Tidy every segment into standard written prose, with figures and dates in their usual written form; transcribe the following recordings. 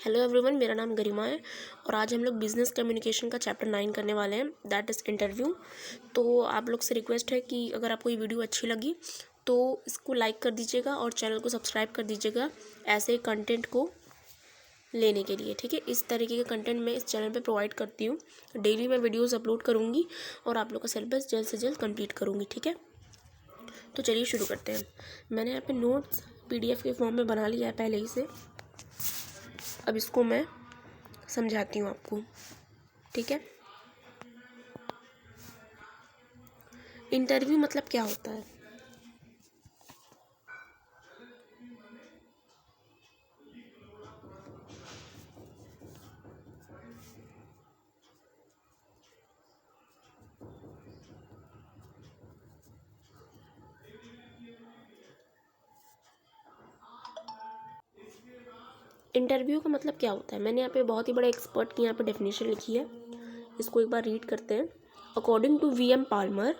Hello everyone, मेरा नाम गरिमा है और आज हम लोग बिज़नेस कम्युनिकेशन का चैप्टर 9 करने वाले हैं, दैट इज़ इंटरव्यू। तो आप लोग से रिक्वेस्ट है कि अगर आपको ये वीडियो अच्छी लगी तो इसको लाइक कर दीजिएगा और चैनल को सब्सक्राइब कर दीजिएगा ऐसे कंटेंट को लेने के लिए। ठीक है, इस तरीके के कंटेंट मैं इस चैनल पे प्रोवाइड करती हूँ। डेली मैं वीडियोज़ अपलोड करूँगी और आप लोग का सिलेबस जल्द से जल्द कम्प्लीट करूँगी। ठीक है, तो चलिए शुरू करते हैं। मैंने यहाँ पे नोट्स PDF के फॉर्म में बना लिया है पहले ही से। अब इसको मैं समझाती हूँ आपको। ठीक है, इंटरव्यू मतलब क्या होता है। इंटरव्यू का मतलब क्या होता है, मैंने यहाँ पे बहुत ही बड़े एक्सपर्ट की यहाँ पे डेफिनेशन लिखी है, इसको एक बार रीड करते हैं। According to VM Palmer,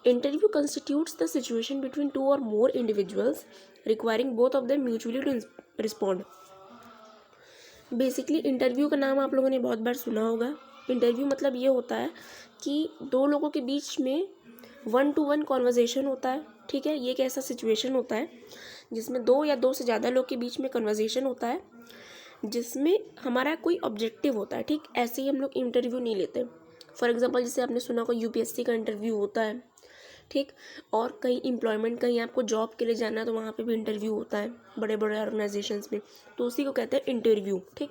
interview constitutes the situation between two और more individuals requiring both of them mutually to respond. Basically interview का नाम आप लोगों ने बहुत बार सुना होगा। इंटरव्यू मतलब ये होता है कि दो लोगों के बीच में 1 to 1 कॉन्वर्जेसन होता है। ठीक है, ये एक ऐसा सिचुएशन होता है जिसमें दो या दो से ज़्यादा लोग के बीच में कन्वर्सेशन होता है, जिसमें हमारा कोई ऑब्जेक्टिव होता है। ठीक, ऐसे ही हम लोग इंटरव्यू नहीं लेते। फॉर एग्जांपल जैसे आपने सुना होगा UPSC का इंटरव्यू होता है। ठीक, और कहीं एम्प्लॉयमेंट, कहीं आपको जॉब के लिए जाना है तो वहाँ पे भी इंटरव्यू होता है बड़े बड़े ऑर्गेनाइजेशंस में, तो उसी को कहते हैं इंटरव्यू। ठीक,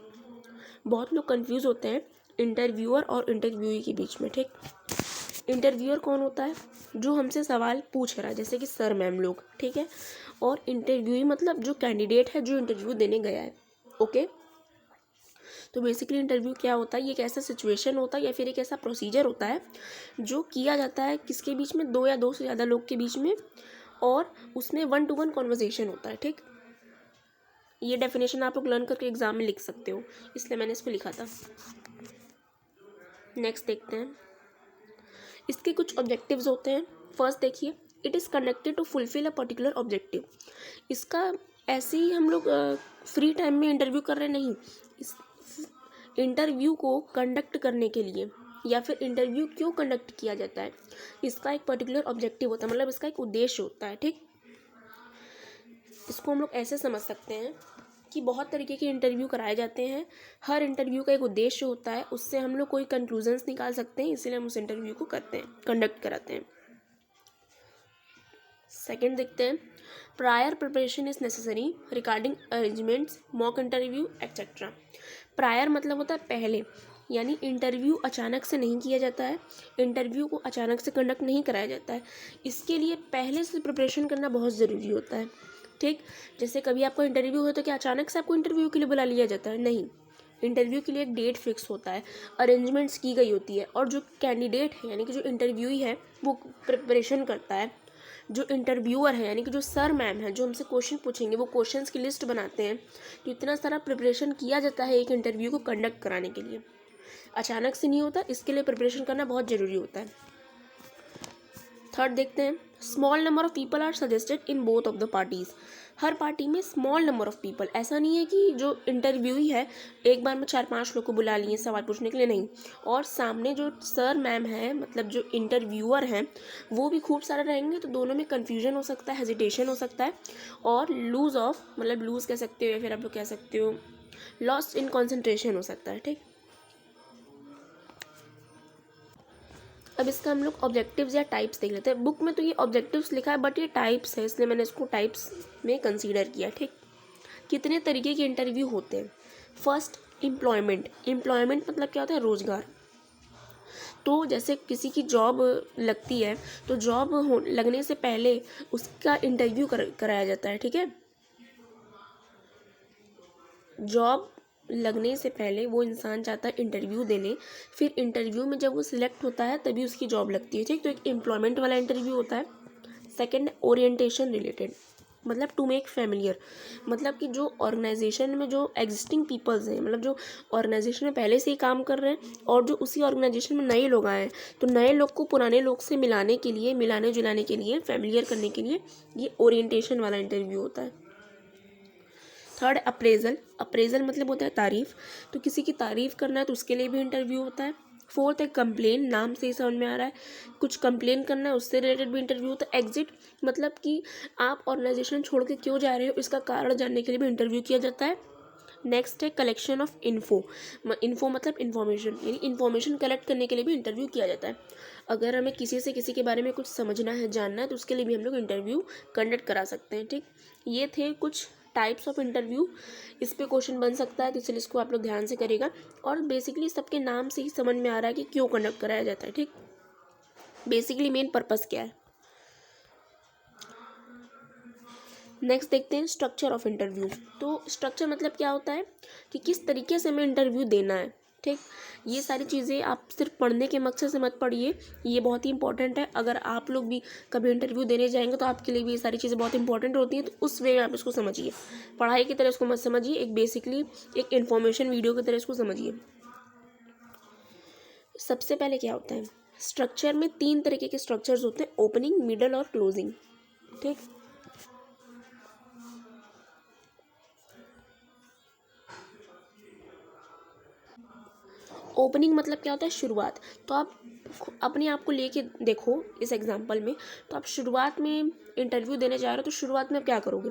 बहुत लोग कंफ्यूज होते हैं इंटरव्यूअर और इंटरव्यूई के बीच में। ठीक, इंटरव्यूअर कौन होता है, जो हमसे सवाल पूछ रहा है, जैसे कि सर मैम लोग। ठीक है, और इंटरव्यूई मतलब जो कैंडिडेट है जो इंटरव्यू देने गया है। ओके, तो बेसिकली इंटरव्यू क्या होता है, ये एक ऐसा सिचुएशन होता है या फिर एक ऐसा प्रोसीजर होता है जो किया जाता है किसके बीच में, दो या दो से ज़्यादा लोग के बीच में, और उसमें 1 to 1 कॉन्वर्जेसन होता है। ठीक, ये डेफिनेशन आप लोग लर्न करके एग्जाम में लिख सकते हो, इसलिए मैंने इसको लिखा था। नेक्स्ट देखते हैं, इसके कुछ ऑब्जेक्टिव्स होते हैं। फर्स्ट देखिए, it is connected to fulfil a particular objective. इसका ऐसे ही हम लोग फ्री टाइम में इंटरव्यू कर रहे नहीं, इस इंटरव्यू को कंडक्ट करने के लिए या फिर इंटरव्यू क्यों कंडक्ट किया जाता है, इसका एक पर्टिकुलर ऑब्जेक्टिव होता है, मतलब इसका एक उद्देश्य होता है। ठीक, इसको हम लोग ऐसे समझ सकते हैं कि बहुत तरीके के इंटरव्यू कराए जाते हैं, हर इंटरव्यू का एक उद्देश्य होता है, उससे हम लोग कोई कंक्लूजन्स निकाल सकते हैं, इसीलिए हम उस इंटरव्यू को करते हैं, कंडक्ट कराते हैं। सेकेंड देखते हैं, prior preparation is necessary regarding arrangements, mock interview etcetera. Prior मतलब होता है पहले, यानी इंटरव्यू अचानक से नहीं किया जाता है, इंटरव्यू को अचानक से कंडक्ट नहीं कराया जाता है, इसके लिए पहले से प्रिपरेशन करना बहुत ज़रूरी होता है। ठीक, जैसे कभी आपको इंटरव्यू हो तो क्या अचानक से आपको इंटरव्यू के लिए बुला लिया जाता है, नहीं। इंटरव्यू के लिए एक डेट फिक्स होता है, अरेंजमेंट्स की गई होती है, और जो कैंडिडेट है यानी कि जो इंटरव्यूई है वो प्रिपरेशन करता है। जो इंटरव्यूअर है यानी कि जो सर मैम है जो हमसे क्वेश्चन पूछेंगे, वो क्वेश्चंस की लिस्ट बनाते हैं। तो इतना सारा प्रिपरेशन किया जाता है एक इंटरव्यू को कंडक्ट कराने के लिए, अचानक से नहीं होता, इसके लिए प्रिपरेशन करना बहुत ज़रूरी होता है। थर्ड देखते हैं, small number of people are suggested in both of the parties. हर पार्टी में स्मॉल नंबर ऑफ पीपल, ऐसा नहीं है कि जो इंटरव्यू ही है एक बार में 4-5 लोग को बुला लिए सवाल पूछने के लिए, नहीं। और सामने जो सर मैम है, मतलब जो इंटरव्यूअर हैं, वो भी खूब सारे रहेंगे, तो दोनों में कन्फ्यूजन हो सकता है, हेजिटेशन हो सकता है, और लूज ऑफ मतलब लूज़ कह सकते हो या फिर आप लोग कह सकते हो लॉस्ट इन कॉन्सेंट्रेशन हो सकता है। ठीक, अब इसका हम लोग ऑब्जेक्टिव्स या टाइप्स देख लेते हैं। बुक में तो ये ऑब्जेक्टिव्स लिखा है बट ये टाइप्स है, इसलिए मैंने इसको टाइप्स में कंसीडर किया। ठीक, कितने तरीके के इंटरव्यू होते हैं। First, employment. एम्प्लॉयमेंट मतलब क्या होता है, रोजगार। तो जैसे किसी की जॉब लगती है तो जॉब लगने से पहले उसका इंटरव्यू कराया जाता है। ठीक है, जॉब लगने से पहले वो इंसान जाता है इंटरव्यू देने, फिर इंटरव्यू में जब वो सिलेक्ट होता है तभी उसकी जॉब लगती है। ठीक, तो एक एम्प्लॉयमेंट वाला इंटरव्यू होता है। सेकंड, ओरिएंटेशन रिलेटेड, मतलब टू मेक फैमिलियर, मतलब कि जो ऑर्गेनाइजेशन में जो एग्जिस्टिंग पीपल्स हैं, मतलब जो ऑर्गेनाइजेशन में पहले से ही काम कर रहे हैं और जो उसी ऑर्गेनाइजेशन में नए लोग आए हैं, तो नए लोग को पुराने लोग से मिलाने के लिए, मिलाने जुलाने के लिए, फैमिलियर करने के लिए ये ओरिएंटेशन वाला इंटरव्यू होता है। थर्ड अप्रेजल, अप्रेजल मतलब होता है तारीफ़, तो किसी की तारीफ़ करना है तो उसके लिए भी इंटरव्यू होता है। फोर्थ है कंप्लेन, नाम से ही समझ में आ रहा है, कुछ कंप्लेन करना है उससे रिलेटेड भी इंटरव्यू होता है। एग्जिट मतलब कि आप ऑर्गेनाइजेशन छोड़ के क्यों जा रहे हो, इसका कारण जानने के लिए भी इंटरव्यू किया जाता है। नेक्स्ट है कलेक्शन ऑफ इन्फो, इन्फो मतलब इन्फॉर्मेशन, यानी इन्फॉर्मेशन कलेक्ट करने के लिए भी इंटरव्यू किया जाता है। अगर हमें किसी से किसी के बारे में कुछ समझना है, जानना है, तो उसके लिए भी हम लोग इंटरव्यू कंडक्ट करा सकते हैं। ठीक, ये थे कुछ टाइप्स ऑफ इंटरव्यू। इस पे क्वेश्चन बन सकता है, तो इसलिए इसको आप लोग ध्यान से करिएगा। और बेसिकली सबके नाम से ही समझ में आ रहा है कि क्यों कंडक्ट कराया जाता है। ठीक, बेसिकली मेन पर्पस क्या है। नेक्स्ट देखते हैं स्ट्रक्चर ऑफ इंटरव्यू। तो स्ट्रक्चर मतलब क्या होता है कि किस तरीके से हमें इंटरव्यू देना है। ठीक, ये सारी चीज़ें आप सिर्फ पढ़ने के मकसद से मत पढ़िए, ये बहुत ही इंपॉर्टेंट है। अगर आप लोग भी कभी इंटरव्यू देने जाएंगे तो आपके लिए भी ये सारी चीज़ें बहुत इंपॉर्टेंट होती हैं, तो उस वे में आप इसको समझिए। पढ़ाई की तरह इसको मत समझिए, एक बेसिकली एक इन्फॉर्मेशन वीडियो की तरह इसको समझिए। सबसे पहले क्या होता है, स्ट्रक्चर में 3 तरीके के स्ट्रक्चर्स होते हैं, ओपनिंग, मिडल और क्लोजिंग। ठीक, ओपनिंग मतलब क्या होता है, शुरुआत। तो आप अपने आप को लेके देखो इस एग्जांपल में, तो आप शुरुआत में इंटरव्यू देने जा रहे हो, तो शुरुआत में आप क्या करोगे,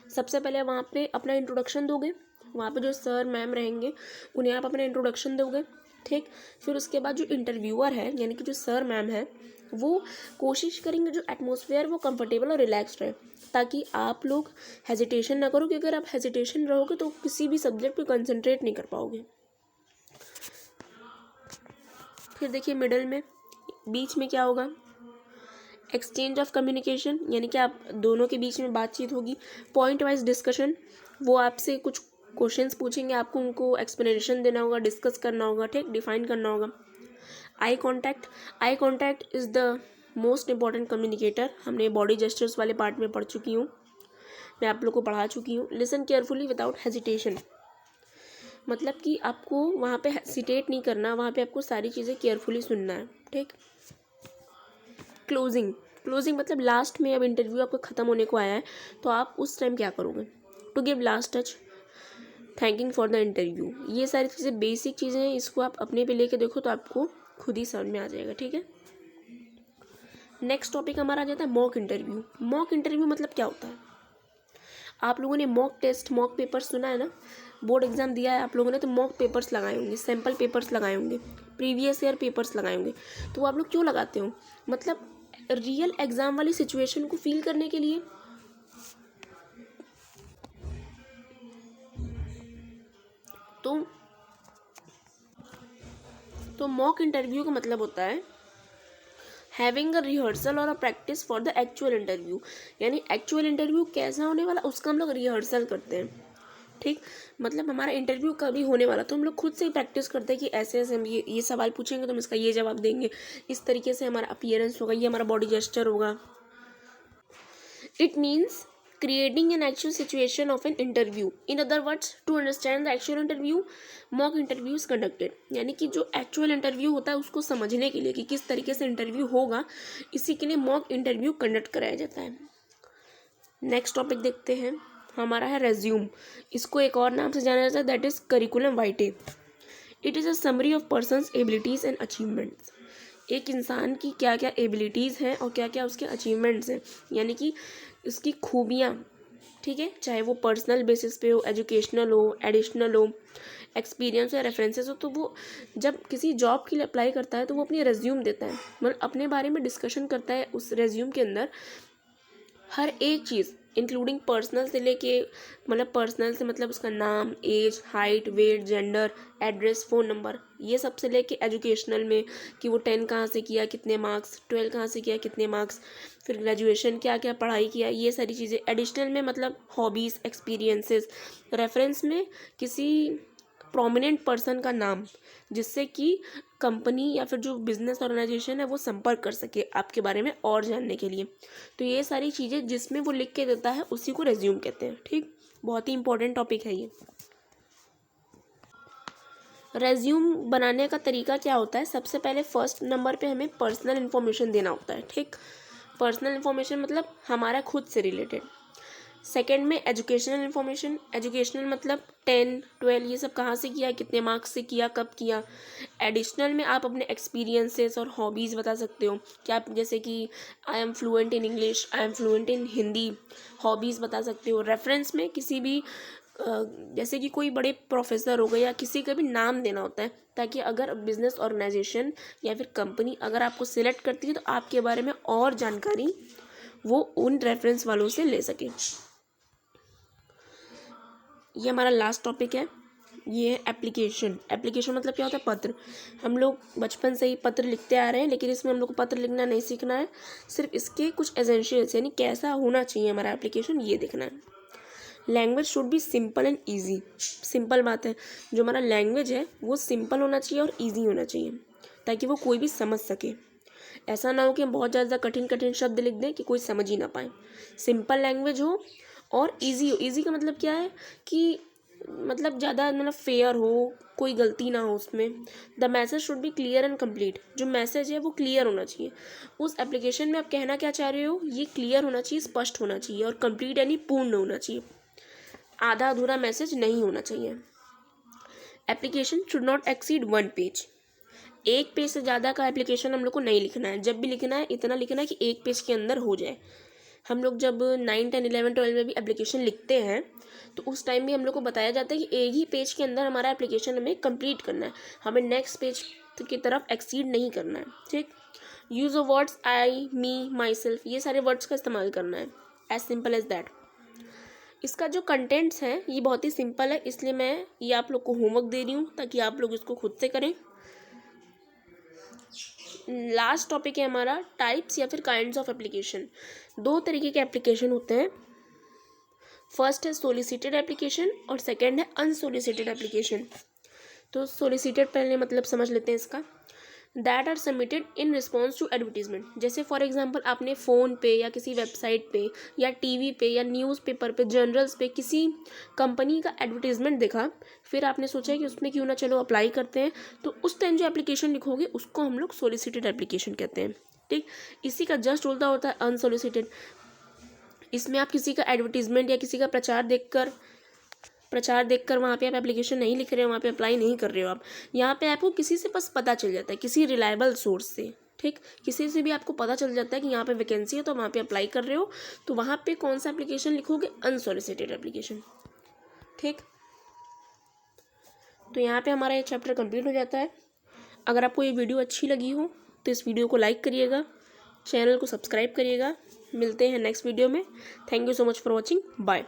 सबसे पहले वहाँ पे अपना इंट्रोडक्शन दोगे, वहाँ पे जो सर मैम रहेंगे उन्हें आप अपना इंट्रोडक्शन दोगे। ठीक, फिर उसके बाद जो इंटरव्यूअर है यानी कि जो सर मैम है वो कोशिश करेंगे जो एटमॉस्फेयर वो कंफर्टेबल और रिलैक्स्ड रहे, ताकि आप लोग हेजिटेशन ना करो, क्योंकि अगर आप हेजिटेशन रहोगे तो किसी भी सब्जेक्ट पे कंसंट्रेट नहीं कर पाओगे। फिर देखिए मिडल में, बीच में क्या होगा, एक्सचेंज ऑफ कम्युनिकेशन, यानी कि आप दोनों के बीच में बातचीत होगी। पॉइंट वाइज डिस्कशन, वो आपसे कुछ क्वेश्चंस पूछेंगे, आपको उनको एक्सप्लेनेशन देना होगा, डिस्कस करना होगा। ठीक, डिफाइन करना होगा। Eye contact, eye contact is the most important communicator, हमने बॉडी जेस्चर्स वाले पार्ट में पढ़ चुकी हूँ, मैं आप लोग को पढ़ा चुकी हूँ। लिसन केयरफुली विदाउट हेजिटेशन, मतलब कि आपको वहाँ पे हेजिटेट नहीं करना, वहाँ पे आपको सारी चीज़ें केयरफुली सुनना है। ठीक, क्लोजिंग, क्लोजिंग मतलब लास्ट में, अब इंटरव्यू आपका ख़त्म होने को आया है तो आप उस टाइम क्या करोगे, to give last touch, thanking for the interview. ये सारी चीज़ें बेसिक चीज़ें हैं, इसको आप अपने पे लेके देखो तो आपको खुद ही समझ में आ जाएगा। ठीक है, नेक्स्ट टॉपिक हमारा आ जाता है मॉक इंटरव्यू। मॉक इंटरव्यू मतलब क्या होता है, आप लोगों ने मॉक टेस्ट, मॉक पेपर सुना है ना, बोर्ड एग्जाम दिया है आप लोगों ने, तो मॉक पेपर्स लगाए होंगे, सैम्पल पेपर्स लगाए होंगे, प्रीवियस ईयर पेपर्स लगाए होंगे। तो वो आप लोग क्यों लगाते हो, मतलब रियल एग्जाम वाली सिचुएशन को फील करने के लिए। तो मॉक इंटरव्यू का मतलब होता है हैविंग अ रिहर्सल और a practice for the actual interview, यानी एक्चुअल इंटरव्यू कैसा होने वाला उसका हम लोग रिहर्सल करते हैं। ठीक, मतलब हमारा इंटरव्यू कभी होने वाला तो हम लोग खुद से ही प्रैक्टिस करते हैं कि ऐसे ऐसे हम ये सवाल पूछेंगे तो हम इसका ये जवाब देंगे, इस तरीके से हमारा अपीयरेंस होगा, ये हमारा बॉडी जेस्चर होगा। It means creating an actual situation of an interview. In other words, to understand the actual interview, mock interview is conducted. यानी कि जो एक्चुअल इंटरव्यू होता है उसको समझने के लिए कि किस तरीके से इंटरव्यू होगा, इसी के लिए मॉक इंटरव्यू कंडक्ट कराया जाता है। नेक्स्ट टॉपिक देखते हैं, हमारा है रेज्यूम। इसको एक और नाम से जाना जाता है, that is curriculum vitae. It is a summary of person's abilities and achievements. एक इंसान की क्या क्या एबिलिटीज़ हैं और क्या क्या उसके अचीवमेंट्स हैं, यानी कि उसकी खूबियाँ। ठीक है, चाहे वो पर्सनल बेसिस पे हो, एजुकेशनल हो, एडिशनल हो, एक्सपीरियंस या रेफरेंसेस हो, तो वो जब किसी जॉब के लिए अप्लाई करता है तो वो अपनी रेज्यूम देता है, मतलब अपने बारे में डिस्कशन करता है उस रेज्यूम के अंदर। हर एक चीज़ इंक्लूडिंग पर्सनल से लेके, मतलब पर्सनल से मतलब उसका नाम, age, height, weight, gender, address, phone number, ये सब से लेके एजुकेशनल में कि वो 10 कहाँ से किया, कितने मार्क्स, 12 कहाँ से किया, कितने मार्क्स, फिर ग्रेजुएशन क्या क्या पढ़ाई किया, ये सारी चीज़ें। एडिशनल में मतलब हॉबीज़, एक्सपीरियंसेस। रेफरेंस में किसी प्रोमिनेंट पर्सन का नाम, जिससे कि कंपनी या फिर जो बिजनेस ऑर्गेनाइजेशन है वो संपर्क कर सके आपके बारे में और जानने के लिए। तो ये सारी चीज़ें जिसमें वो लिख के देता है उसी को रेज्यूम कहते हैं। ठीक, बहुत ही इंपॉर्टेंट टॉपिक है ये। रेज्यूम बनाने का तरीका क्या होता है, सबसे पहले फर्स्ट नंबर पे हमें पर्सनल इन्फॉर्मेशन देना होता है। ठीक, पर्सनल इन्फॉर्मेशन मतलब हमारा खुद से रिलेटेड। सेकंड में एजुकेशनल इन्फॉर्मेशन, एजुकेशनल मतलब 10, 12 ये सब कहाँ से किया, कितने मार्क्स से किया, कब किया। एडिशनल में आप अपने एक्सपीरियंसेस और हॉबीज़ बता सकते हो कि आप जैसे कि I am fluent in English, I am fluent in Hindi, hobbies बता सकते हो। रेफरेंस में किसी भी जैसे कि कोई बड़े प्रोफेसर हो गए या किसी का भी नाम देना होता है, ताकि अगर बिजनेस ऑर्गेनाइजेशन या फिर कंपनी अगर आपको सिलेक्ट करती है तो आपके बारे में और जानकारी वो उन रेफरेंस वालों से ले सके। ये हमारा लास्ट टॉपिक है, ये है एप्लीकेशन। एप्लीकेशन मतलब क्या होता है, पत्र। हम लोग बचपन से ही पत्र लिखते आ रहे हैं, लेकिन इसमें हम लोग को पत्र लिखना नहीं सीखना है, सिर्फ इसके कुछ एसेंशियल्स यानी कैसा होना चाहिए हमारा एप्लीकेशन ये देखना है। Language should be simple and easy. Simple बात है, जो हमारा लैंग्वेज है वो सिंपल होना चाहिए और ईजी होना चाहिए, ताकि वो कोई भी समझ सके। ऐसा ना हो कि हम बहुत ज़्यादा कठिन कठिन शब्द लिख दें कि कोई समझ ही ना पाए। सिंपल लैंग्वेज हो और ईजी हो। ईजी का मतलब क्या है कि मतलब ज़्यादा मतलब फेयर हो, कोई गलती ना हो उसमें। The message should be clear and complete. जो मैसेज है वो क्लियर होना चाहिए। उस एप्लीकेशन में आप कहना क्या चाह रहे हो ये क्लियर होना चाहिए, स्पष्ट होना चाहिए, और कंप्लीट यानी पूर्ण होना चाहिए। आधा अधूरा मैसेज नहीं होना चाहिए। Application should not exceed 1 page. 1 page से ज़्यादा का एप्लीकेशन हम लोग को नहीं लिखना है। जब भी लिखना है इतना लिखना है कि 1 पेज के अंदर हो जाए। हम लोग जब 9, 10, 11, 12 में भी एप्लीकेशन लिखते हैं तो उस टाइम भी हम लोग को बताया जाता है कि एक ही पेज के अंदर हमारा एप्लीकेशन हमें कंप्लीट करना है, हमें नेक्स्ट पेज की तरफ एक्सीड नहीं करना है। ठीक। Use of words I, me, myself, ये सारे वर्ड्स का इस्तेमाल करना है। As simple as that. इसका जो कंटेंट्स हैं ये बहुत ही सिंपल है, इसलिए मैं ये आप लोग को होमवर्क दे रही हूँ ताकि आप लोग इसको खुद से करें। लास्ट टॉपिक है हमारा टाइप्स या फिर काइंड्स ऑफ एप्लीकेशन। 2 तरीके के एप्लीकेशन होते हैं। फर्स्ट है सोलिसिटेड एप्लीकेशन और सेकंड है अनसोलिसिटेड एप्लीकेशन। तो सोलिसिटेड पहले मतलब समझ लेते हैं इसका। That are submitted in response to advertisement. जैसे फॉर एग्जांपल आपने फ़ोन पे या किसी वेबसाइट पे या टीवी पे या न्यूज़पेपर पे, जर्नल्स पे किसी कंपनी का एडवर्टीजमेंट देखा, फिर आपने सोचा कि उसमें क्यों ना चलो अप्लाई करते हैं, तो उस टाइम जो एप्लीकेशन लिखोगे उसको हम लोग सोलिसिटेड एप्लीकेशन कहते हैं। ठीक। इसी का जस्ट उल्टा होता है अनसोलिसिटेड। इसमें आप किसी का एडवर्टीजमेंट या किसी का प्रचार देखकर वहाँ पे आप एप्लीकेशन नहीं लिख रहे हो, वहाँ पे अप्लाई नहीं कर रहे हो आप। यहाँ पे आपको किसी से बस पता चल जाता है, किसी रिलायबल सोर्स से। ठीक। किसी से भी आपको पता चल जाता है कि यहाँ पे वैकेंसी है तो वहाँ पे अप्लाई कर रहे हो, तो वहाँ पे कौन सा एप्लीकेशन लिखोगे, अनसोलिसिटेड एप्लीकेशन। ठीक। तो यहाँ पे हमारा ये चैप्टर कंप्लीट हो जाता है। अगर आपको ये वीडियो अच्छी लगी हो तो इस वीडियो को लाइक करिएगा, चैनल को सब्सक्राइब करिएगा। मिलते हैं नेक्स्ट वीडियो में। Thank you so much for watching. Bye.